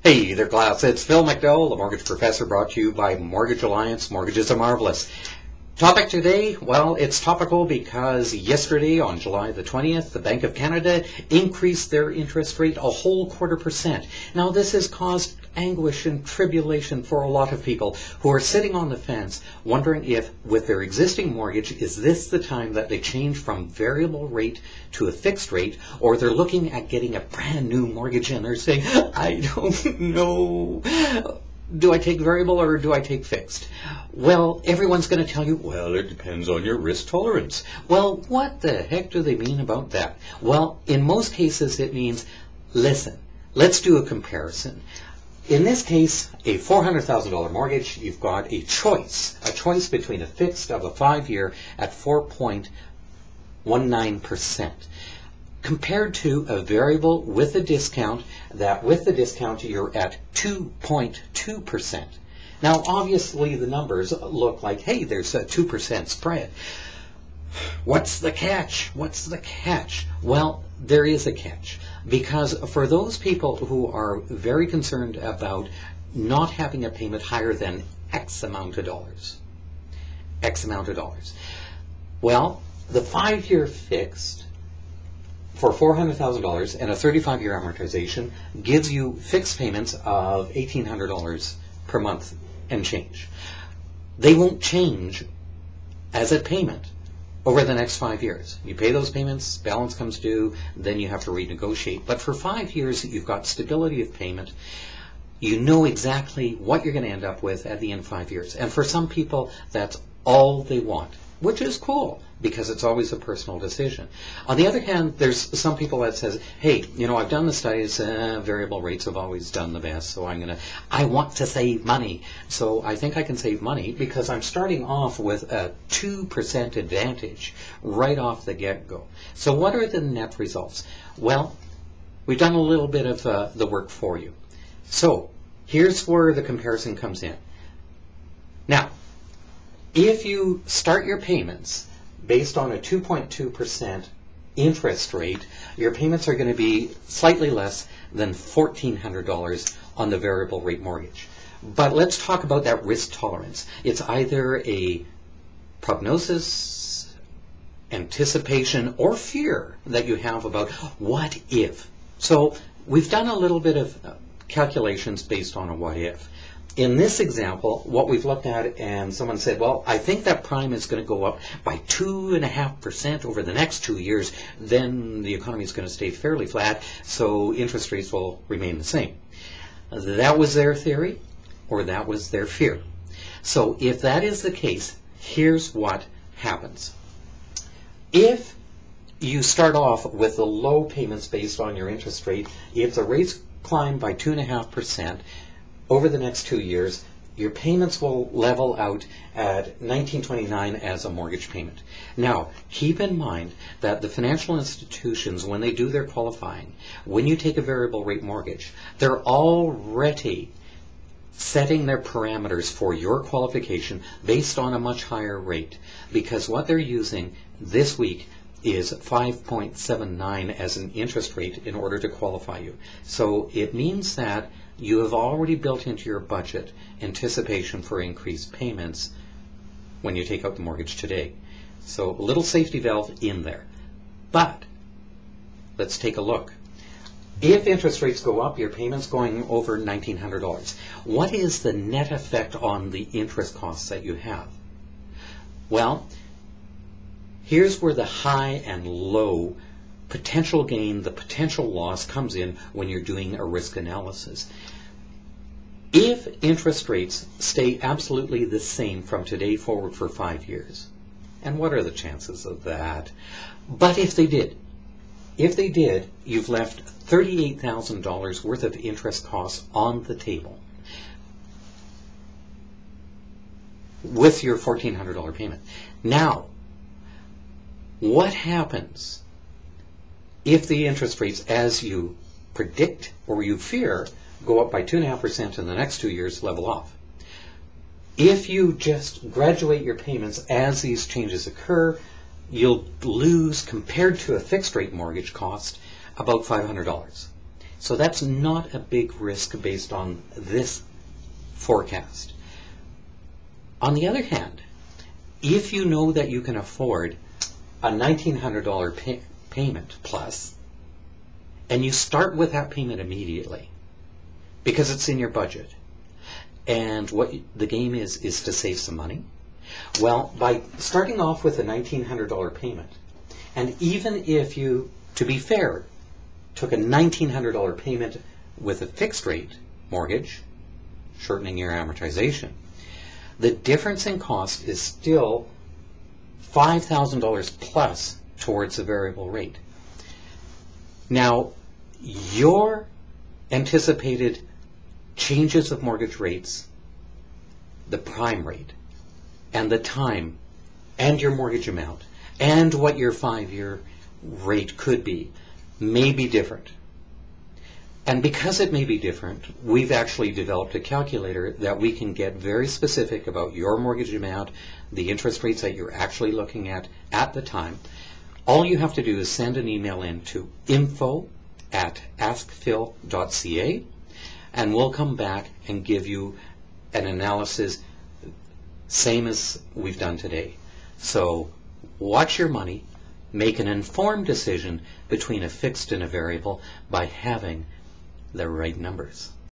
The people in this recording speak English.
Hey there, class. It's Phil McDowell, the Mortgage Professor, brought to you by Mortgage Alliance. Mortgages are marvelous. Topic today, well, it's topical because yesterday, on July the 20th, the Bank of Canada increased their interest rate a whole 0.25%. Now, this has caused anguish and tribulation for a lot of people who are sitting on the fence wondering if, with their existing mortgage, is this the time that they change from variable rate to a fixed rate, or they're looking at getting a brand new mortgage and they're saying, I don't know. Do I take variable or do I take fixed? Well, everyone's going to tell you, well, it depends on your risk tolerance. Well, what the heck do they mean about that? Well, in most cases it means, listen, let's do a comparison. In this case, a $400,000 mortgage, you've got a choice between a fixed of a 5-year at 4.19%. compared to a variable with a discount, that with the discount you're at 2.2%. Now obviously the numbers look like, hey, there's a 2% spread. What's the catch? What's the catch? Well, there is a catch, because for those people who are very concerned about not having a payment higher than X amount of dollars, well, the 5-year fixed for $400,000 and a 35-year amortization gives you fixed payments of $1,800 per month and change. They won't change as a payment over the next 5 years. You pay those payments, balance comes due, then you have to renegotiate. But for 5 years, you've got stability of payment. You know exactly what you're going to end up with at the end of 5 years. And for some people, that's all they want, which is cool, because it's always a personal decision. On the other hand, there's some people that says, hey, you know, I've done the studies, variable rates have always done the best, so I want to save money. So I think I can save money because I'm starting off with a 2% advantage right off the get-go. So what are the net results? Well, we've done a little bit of the work for you. So here's where the comparison comes in. Now, if you start your payments based on a 2.2% interest rate, your payments are going to be slightly less than $1,400 on the variable rate mortgage. But let's talk about that risk tolerance. It's either a prognosis, anticipation, or fear that you have about what if. So we've done a little bit of calculations based on a what if. In this example, what we've looked at, and someone said, well, I think that prime is going to go up by 2.5% over the next 2 years, then the economy is going to stay fairly flat, so interest rates will remain the same. That was their theory, or that was their fear. So if that is the case, here's what happens. If you start off with the low payments based on your interest rate, if the rates climb by 2.5%, over the next 2 years, your payments will level out at $1,929 as a mortgage payment. Now, keep in mind that the financial institutions, when they do their qualifying, when you take a variable rate mortgage, they're already setting their parameters for your qualification based on a much higher rate, because what they're using this week is 5.79 as an interest rate in order to qualify you. So it means that you have already built into your budget anticipation for increased payments when you take out the mortgage today. So a little safety valve in there. But let's take a look. If interest rates go up, your payment's going over $1,900. What is the net effect on the interest costs that you have? Well, here's where the high and low potential gain, the potential loss comes in when you're doing a risk analysis. If interest rates stay absolutely the same from today forward for 5 years, and what are the chances of that? But if they did, you've left $38,000 worth of interest costs on the table with your $1,400 payment. Now, what happens if the interest rates, as you predict or you fear, go up by 2.5% in the next 2 years, level off? If you just graduate your payments as these changes occur, you'll lose, compared to a fixed rate mortgage cost, about $500. So that's not a big risk based on this forecast. On the other hand, if you know that you can afford a $1,900 payment plus, and you start with that payment immediately because it's in your budget, and what the game is to save some money, well, by starting off with a $1,900 payment, and even if you, to be fair, took a $1,900 payment with a fixed rate mortgage, shortening your amortization, the difference in cost is still $5,000 plus towards the variable rate. Now, your anticipated changes of mortgage rates, the prime rate, and the time, and your mortgage amount, and what your 5-year rate could be, may be different. And because it may be different, we've actually developed a calculator that we can get very specific about your mortgage amount, the interest rates that you're actually looking at the time. All you have to do is send an email in to info@askphil.ca, and we'll come back and give you an analysis same as we've done today. So watch your money, make an informed decision between a fixed and a variable by having the right numbers.